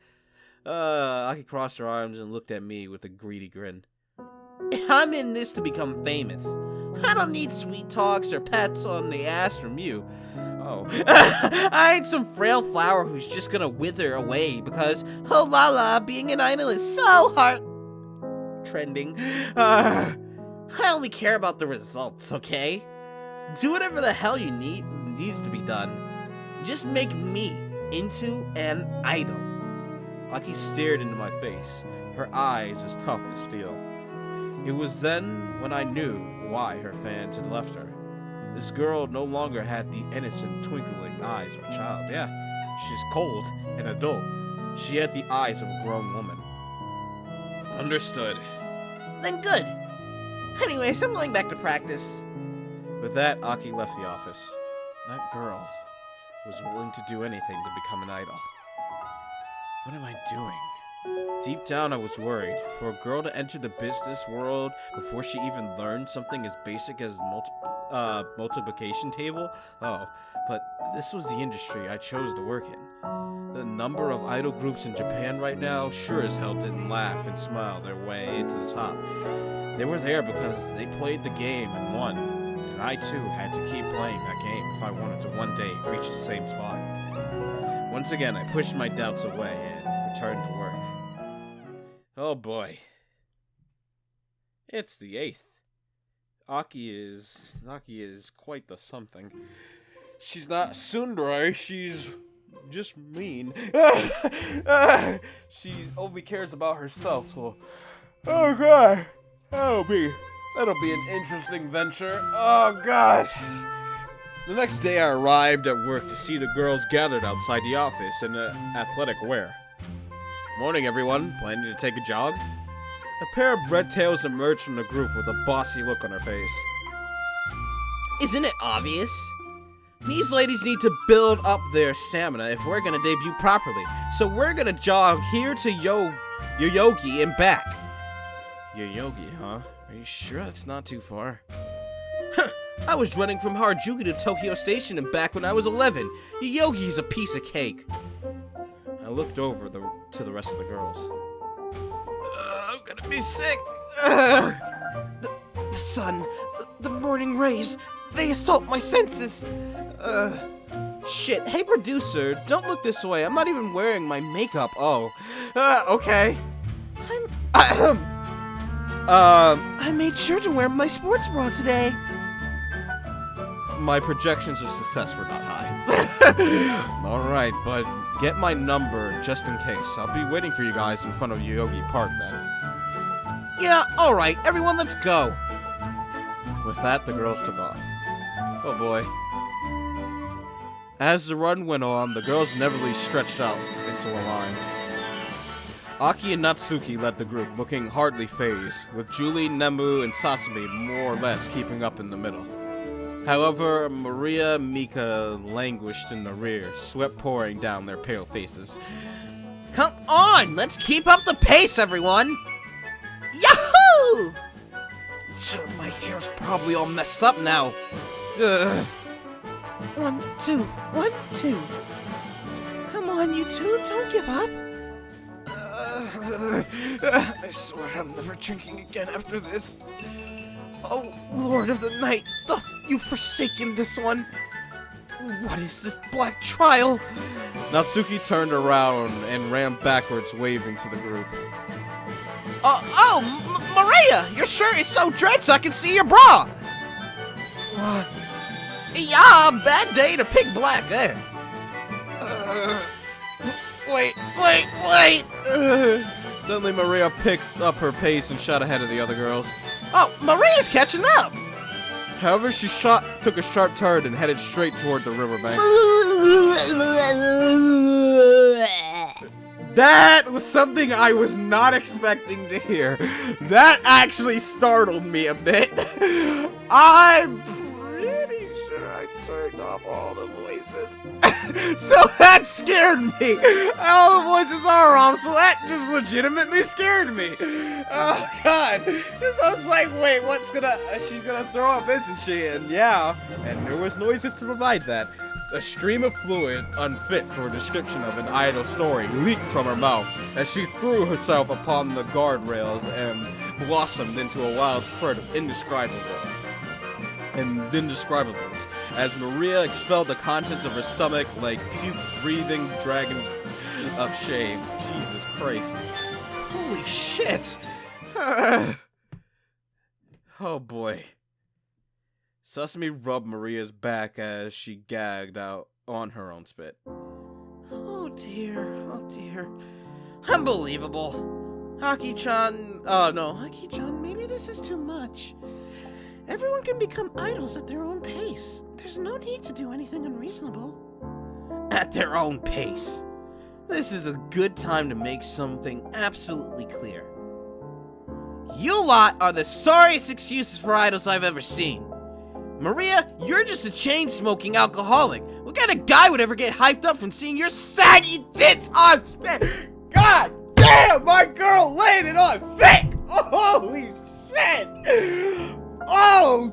Aki crossed her arms and looked at me with a greedy grin. I'm in this to become famous. I don't need sweet talks or pats on the ass from you. Oh. I ain't some frail flower who's just gonna wither away because, oh la la, being an idol is so hard. Trending. I only care about the results, okay? Do whatever the hell you needs to be done. Just make me into an idol. Aki stared into my face, her eyes as tough as steel. It was then when I knew why her fans had left her. This girl no longer had the innocent, twinkling eyes of a child. Yeah, she's cold and adult. She had the eyes of a grown woman. Understood. Then good. Anyways, I'm going back to practice. With that, Aki left the office. That girl was willing to do anything to become an idol. What am I doing? Deep down, I was worried. For a girl to enter the business world before she even learned something as basic as multiplication table? Oh, but this was the industry I chose to work in. The number of idol groups in Japan right now sure as hell didn't laugh and smile their way to the top. They were there because they played the game and won, and I too had to keep playing that game if I wanted to one day reach the same spot. Once again, I pushed my doubts away and returned to work. Oh boy. It's the 8th. Aki is quite the something. She's not tsundere, she's just mean. She only cares about herself, so... Oh god! That'll be an interesting venture. Oh god! The next day I arrived at work to see the girls gathered outside the office in athletic wear. Morning everyone, planning to take a jog? A pair of red tails emerged from the group with a bossy look on her face. Isn't it obvious? These ladies need to build up their stamina if we're gonna debut properly. So we're gonna jog here to Yoyogi and back. Yoyogi, huh? Are you sure that's not too far? I was running from Harajuku to Tokyo Station and back when I was 11. Yoyogi's a piece of cake. I looked over to the rest of the girls. I'm gonna be sick. The sun, the morning rays, they assault my senses. Shit. Hey, producer, don't look this way. I'm not even wearing my makeup. Oh. Okay. I made sure to wear my sports bra today. My projections of success were not high. Alright, but get my number just in case. I'll be waiting for you guys in front of Yoyogi Park then. Yeah, alright, everyone, let's go. With that, the girls took off. Oh boy. As the run went on, the girls inevitably stretched out into a line. Aki and Natsuki led the group, looking hardly phased, with Julie, Nemu, and Sasami more or less keeping up in the middle. However, Maria and Mika languished in the rear, sweat pouring down their pale faces. Come on! Let's keep up the pace, everyone! Yahoo! So my hair's probably all messed up now. 1, 2, 1, 2. Come on, you two, don't give up. I swear I'm never drinking again after this. Oh, Lord of the Night, doth you forsaken this one? What is this black trial? Natsuki turned around and ran backwards, waving to the group. Maria, your shirt is so drenched I can see your bra. What? Yeah, bad day to pick black, eh? Wait. Suddenly Maria picked up her pace and shot ahead of the other girls. Oh, Maria's catching up! However, she took a sharp turn and headed straight toward the riverbank. That was something I was not expecting to hear. That actually startled me a bit. I'm pretty sure I turned off all the voices. So that scared me. All the voices are on, so that just legitimately scared me. Oh god. Because I was like, wait, she's gonna throw up, isn't she? And yeah, and there was noises to provide that. A stream of fluid, unfit for a description of an idle story, leaked from her mouth as she threw herself upon the guardrails and blossomed into a wild spurt of indescribables as Maria expelled the contents of her stomach like puke-breathing dragon of shame. Jesus Christ. Holy shit! Oh boy. Sesame rubbed Maria's back as she gagged out on her own spit. Oh dear. Unbelievable. Aki-chan, Aki-chan, maybe this is too much. Everyone can become idols at their own pace. There's no need to do anything unreasonable. At their own pace. This is a good time to make something absolutely clear. You lot are the sorriest excuses for idols I've ever seen. Maria, you're just a chain-smoking alcoholic. What kind of guy would ever get hyped up from seeing your saggy tits on stage? God damn, my girl laid it on thick! Holy shit! Oh,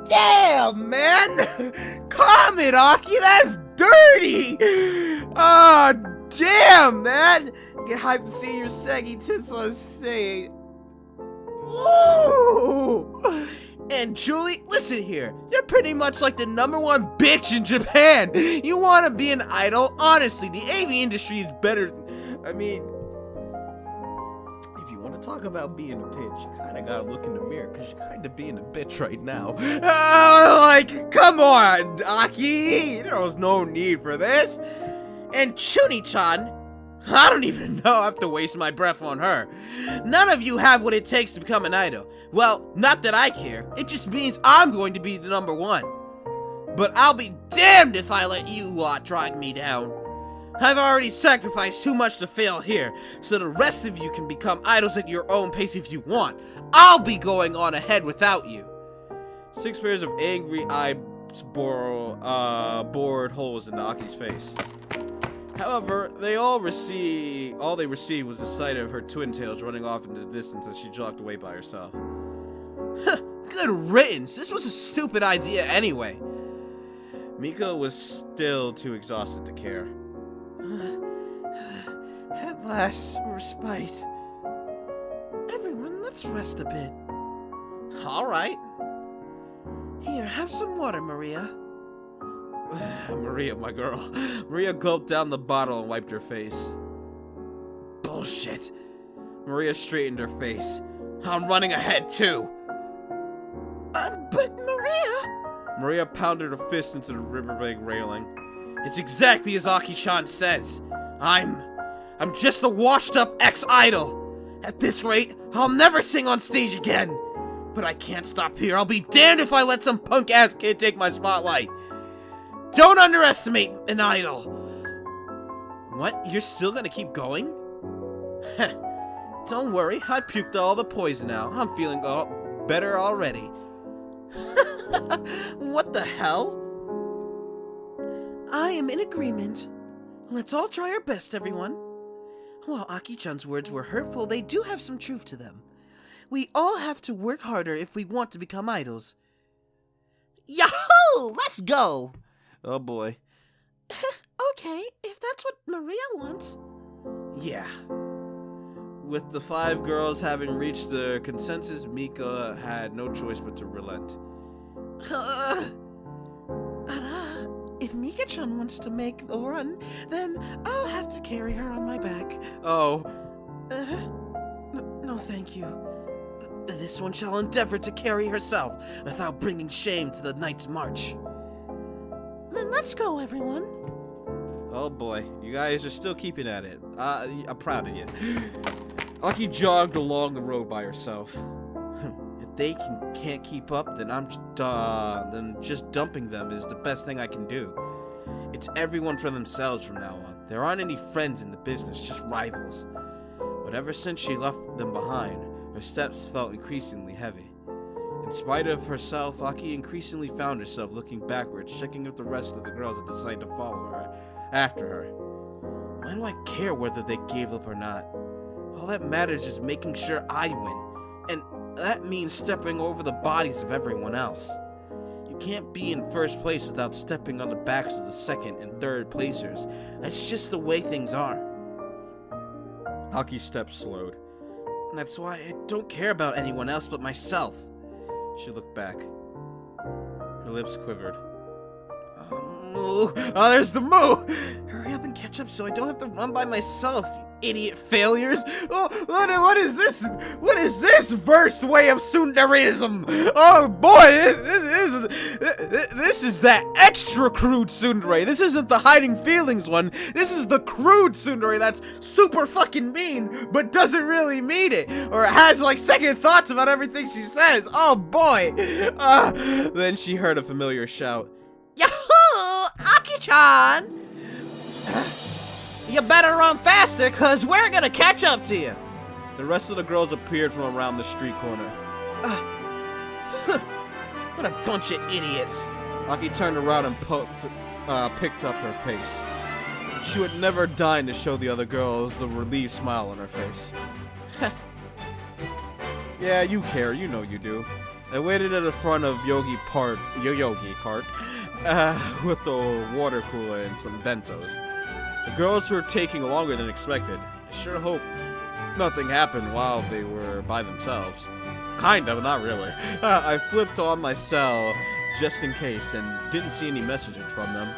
damn, man! Calm it, Aki, that's dirty! Oh, damn, man! Get hyped to see your saggy tits on stage. Ooh! And Julie, listen here. You're pretty much like the #1 bitch in Japan. You want to be an idol? Honestly, the AV industry is better. I mean, if you want to talk about being a bitch, you kind of got to look in the mirror because you're kind of being a bitch right now. Like, come on, Aki. There's no need for this. And Chuni-chan, I don't even know. I have to waste my breath on her. None of you have what it takes to become an idol. Well, not that I care. It just means I'm going to be the #1. But I'll be damned if I let you lot drag me down. I've already sacrificed too much to fail here, so the rest of you can become idols at your own pace if you want. I'll be going on ahead without you. 6 pairs of angry eyes bored holes in Aki's face. However, all they received was the sight of her twin tails running off into the distance as she jogged away by herself. Good riddance. This was a stupid idea anyway. Mika was still too exhausted to care. At last, respite. Everyone, let's rest a bit. All right. Here, have some water, Maria. Maria, my girl. Maria gulped down the bottle and wiped her face. Bullshit. Maria straightened her face. I'm running ahead, too. But Maria... Maria pounded her fist into the riverbank railing. It's exactly as Aki-chan says. I'm just a washed-up ex-idol. At this rate, I'll never sing on stage again. But I can't stop here. I'll be damned if I let some punk-ass kid take my spotlight. Don't underestimate an idol! What? You're still gonna keep going? Don't worry, I puked all the poison out. I'm feeling better already. What the hell? I am in agreement. Let's all try our best, everyone. While Aki-chan's words were hurtful, they do have some truth to them. We all have to work harder if we want to become idols. Yahoo! Let's go! Oh boy. Okay, if that's what Maria wants. Yeah. With the 5 girls having reached the consensus, Mika had no choice but to relent. If Mika-chan wants to make the run, then I'll have to carry her on my back. Oh. No, thank you. This one shall endeavor to carry herself without bringing shame to the night's march. Then let's go, everyone. Oh boy, you guys are still keeping at it. I'm proud of you. Aki jogged along the road by herself. If they can't keep up, then then just dumping them is the best thing I can do. It's everyone for themselves from now on. There aren't any friends in the business, just rivals. But ever since she left them behind, her steps felt increasingly heavy. In spite of herself, Aki increasingly found herself looking backwards, checking if the rest of the girls had decided to follow her after her. Why do I care whether they gave up or not? All that matters is making sure I win, and that means stepping over the bodies of everyone else. You can't be in first place without stepping on the backs of the second and third placers. That's just the way things are. Aki's steps slowed. That's why I don't care about anyone else but myself. She looked back. Her lips quivered. Moo. Oh, there's the moo! Hurry up and catch up so I don't have to run by myself, you idiot failures! Oh, what is this? What is this worst way of tsunderism? Oh boy, this is that extra crude tsundere. This isn't the hiding feelings one. This is the crude tsundere that's super fucking mean, but doesn't really mean it, or has like second thoughts about everything she says. Oh boy! Then she heard a familiar shout. Yahoo! Aki-chan! You better run faster, cause we're gonna catch up to you. The rest of the girls appeared from around the street corner. What a bunch of idiots. Aki turned around and picked up her face. She would never deign to show the other girls the relieved smile on her face. Yeah, you care, you know you do. I waited at the front of Yogi Park, with the water cooler and some bentos. The girls were taking longer than expected. I sure hope nothing happened while they were by themselves. Kinda, but not really. I flipped on my cell just in case and didn't see any messages from them.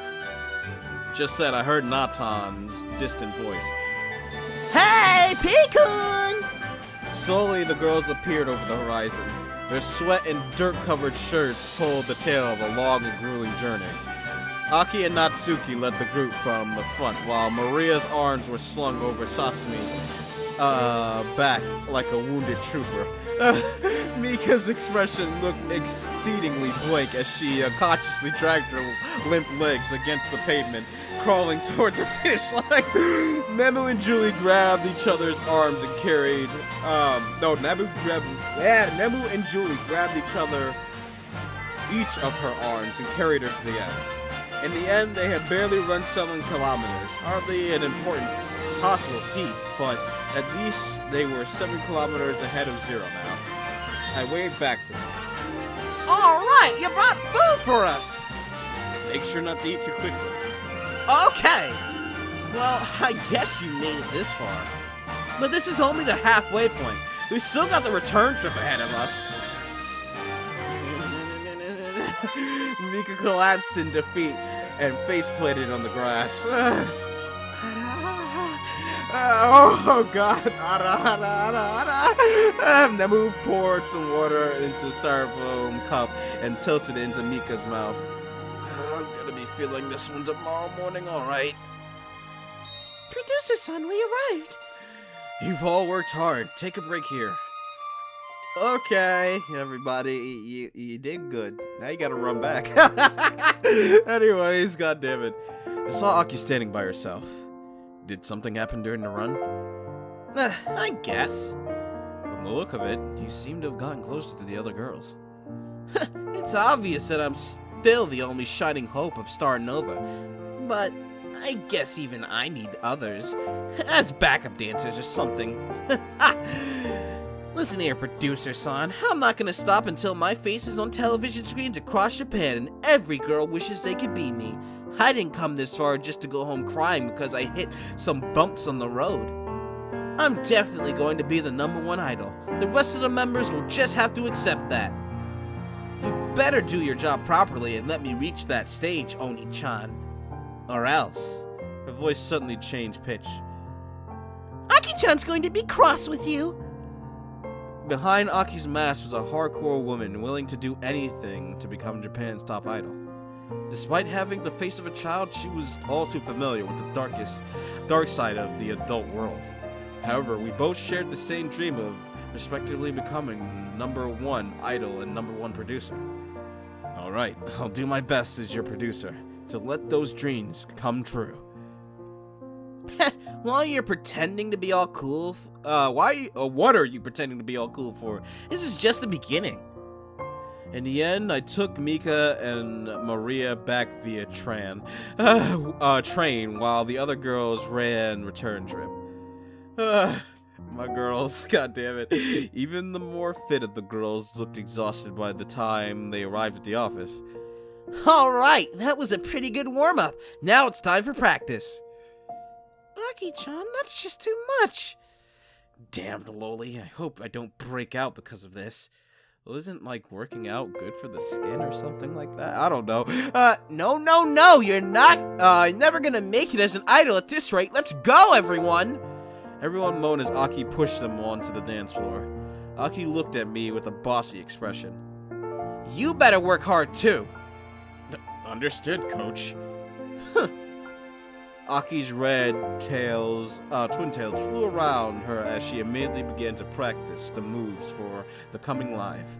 Just then I heard Natan's distant voice. Hey, Peekun! Slowly the girls appeared over the horizon. Their sweat and dirt-covered shirts told the tale of a long and grueling journey. Aki and Natsuki led the group from the front, while Maria's arms were slung over Sasami's back like a wounded trooper. Mika's expression looked exceedingly blank as she consciously dragged her limp legs against the pavement, crawling towards the finish line. Nemu and Julie grabbed each other's arms and carried. Nemu and Julie grabbed each of her arms and carried her to the end. In the end, they had barely run 7 kilometers, hardly an important possible feat, but at least they were 7 kilometers ahead of zero now. I waved back to them. All right, you brought food for us. Make sure not to eat too quickly. Okay. Well, I guess you made it this far. But this is only the halfway point. We've still got the return trip ahead of us. Mika collapsed in defeat and face-planted on the grass. Oh God! Nemu poured some water into a styrofoam cup and tilted it into Mika's mouth. I'm gonna be feeling this one tomorrow morning, alright. Producer-san, we arrived. You've all worked hard. Take a break here. Okay, everybody, you did good. Now you gotta run back. Anyways, goddammit. I saw Aki standing by herself. Did something happen during the run? I guess. From the look of it, you seem to have gotten closer to the other girls. It's obvious that I'm still the only shining hope of Starnova, but I guess even I need others, as backup dancers or something. Listen here, producer-san, I'm not gonna stop until my face is on television screens across Japan and every girl wishes they could be me. I didn't come this far just to go home crying because I hit some bumps on the road. I'm definitely going to be the #1 idol. The rest of the members will just have to accept that. You better do your job properly and let me reach that stage, Oni-chan. Or else. Her voice suddenly changed pitch. Aki-chan's going to be cross with you. Behind Aki's mask was a hardcore woman willing to do anything to become Japan's top idol. Despite having the face of a child, she was all too familiar with the dark side of the adult world. However, we both shared the same dream of respectively becoming #1 idol and #1 producer. Alright, I'll do my best as your producer to let those dreams come true. While you're pretending to be all cool, what are you pretending to be all cool for? This is just the beginning. In the end, I took Mika and Maria back via train while the other girls ran return trip. My girls, goddammit. Even the more fit of the girls looked exhausted by the time they arrived at the office. Alright, that was a pretty good warm-up. Now it's time for practice. Aki-chan, that's just too much. Damn, Loli, I hope I don't break out because of this. Well, isn't, like, working out good for the skin or something like that? I don't know. No, you're not, never gonna make it as an idol at this rate. Let's go, everyone! Everyone moaned as Aki pushed them onto the dance floor. Aki looked at me with a bossy expression. You better work hard, too. Understood, coach. Aki's twin tails flew around her as she immediately began to practice the moves for the coming live.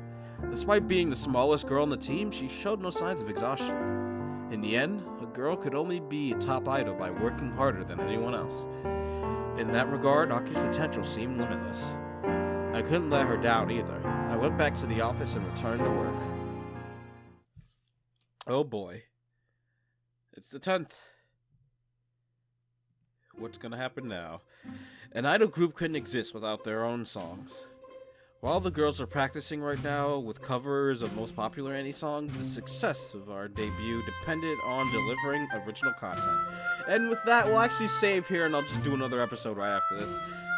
Despite being the smallest girl on the team, she showed no signs of exhaustion. In the end, a girl could only be a top idol by working harder than anyone else. In that regard, Aki's potential seemed limitless. I couldn't let her down either. I went back to the office and returned to work. Oh boy. It's the 10th. What's gonna happen now? An idol group couldn't exist without their own songs. While the girls are practicing right now with covers of most popular anime songs, the success of our debut depended on delivering original content. And with that, we'll actually save here and I'll just do another episode right after this.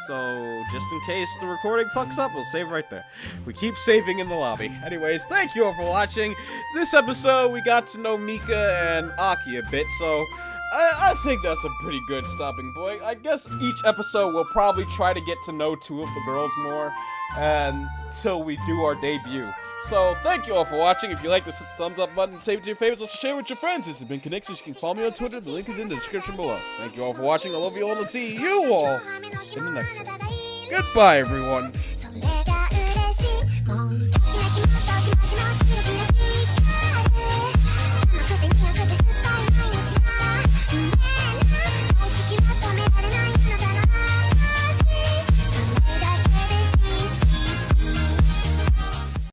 So, just in case the recording fucks up, we'll save right there. We keep saving in the lobby. Anyways, thank you all for watching. This episode, we got to know Mika and Aki a bit, so I think that's a pretty good stopping point. I guess each episode we'll probably try to get to know 2 of the girls more until we do our debut. So, thank you all for watching. If you like this, hit the thumbs up button, save it to your favorites, also share it with your friends. This has been Conixis. You can follow me on Twitter. The link is in the description below. Thank you all for watching. I love you all and see you all in the next one. Goodbye, everyone.